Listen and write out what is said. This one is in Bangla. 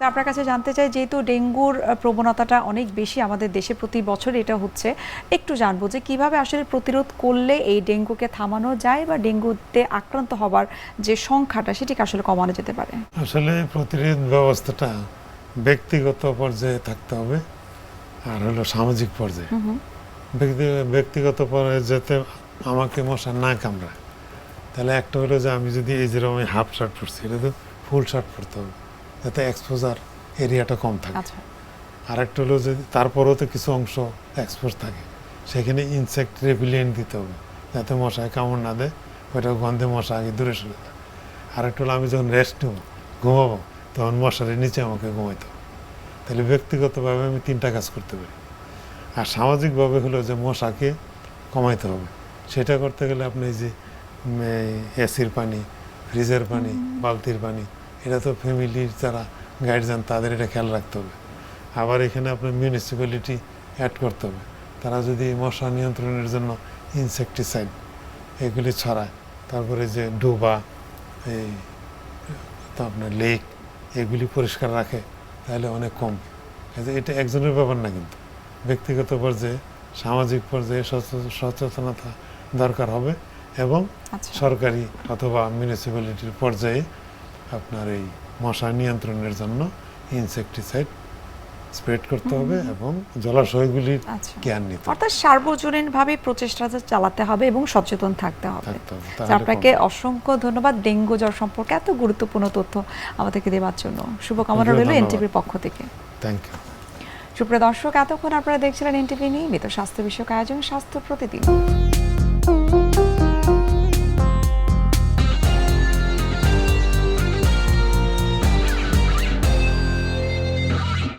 তো আপনার কাছে জানতে চাই, যেহেতু ডেঙ্গুর প্রবণতাটা অনেক বেশি আমাদের দেশে প্রতি বছর এটা হচ্ছে, একটু জানবো যে কিভাবে আসলে প্রতিরোধ করলে এই ডেঙ্গুকে থামানো যায় বা ডেঙ্গুতে আক্রান্ত হবার যে সংখ্যাটা সেটিকে আসলে কমানো যেতে পারে। আসলে প্রতিরোধ ব্যবস্থাটা ব্যক্তিগত পর্যায়ে থাকতে হবে আর হলো সামাজিক পর্যায়ে। ব্যক্তিগত পর্যায়ে আমাকে মশা না কামড়ায়, তাহলে একটা হলো যে আমি যদি এই যেরকম হাফ শার্ট পরছি, এটা তো ফুল শার্ট পরতে হবে যাতে এক্সপোজার এরিয়াটা কম থাকে। আচ্ছা, আর একটা হলো যে তারপরেও তো কিছু অংশ এক্সপোজ থাকে, সেখানে ইনসেক্ট রেপিলিয়েন্ট দিতে হবে যাতে মশায় কামড় না দেয়, ওইটা গন্ধে মশা আগে দূরে সরে যায়। আর একটা হলো আমি যখন রেস্ট নেব, ঘুমাবো, তখন মশারির নিচে আমাকে ঘুমাইতে হবে। তাহলে ব্যক্তিগতভাবে আমি 3টা কাজ করতে পারি। আর সামাজিকভাবে হলো যে মশাকে কমাইতে হবে, সেটা করতে গেলে আপনি এই যে এসির পানি, ফ্রিজের পানি, বালতির পানি, এটা তো ফ্যামিলির যারা গার্জিয়ান তাদের এটা খেয়াল রাখতে হবে। আবার এখানে আপনার মিউনিসিপ্যালিটি অ্যাড করতে হবে, তারা যদি মশা নিয়ন্ত্রণের জন্য ইনসেকটিসাইড এগুলি ছড়ায়, তারপরে যে ডোবা, এই তো আপনার লেক, এগুলি পরিষ্কার রাখে, তাহলে অনেক কম। এটা একজনের ব্যাপার না, কিন্তু ব্যক্তিগত পর্যায়ে সামাজিক পর্যায়ে সচেতনতা দরকার হবে এবং সরকারি অথবা মিউনিসিপ্যালিটির পর্যায়ে আপনার এই মশা নিয়ন্ত্রণের জন্য ইনসেকটিসাইড স্প্রেড করতে হবে এবং জলাশয়গুলির কেয়ার নিতে হবে। অর্থাৎ সার্বজনীনভাবে প্রচেষ্টা চালাতে হবে এবং সচেতন থাকতে হবে। আপনাকে অসংখ্য ধন্যবাদ ডেঙ্গু জ্বর সম্পর্কে এত গুরুত্বপূর্ণ তথ্য আমাদেরকে দেওয়ার জন্য। শুভকামনা রইল এনটিভির পক্ষ থেকে। Thank you. সুপ্রিয় দর্শক, এতক্ষণ আপনারা দেখছিলেন এনটিভি নিয়মিত স্বাস্থ্য বিষয়ক আয়োজন স্বাস্থ্য প্রতিদিন।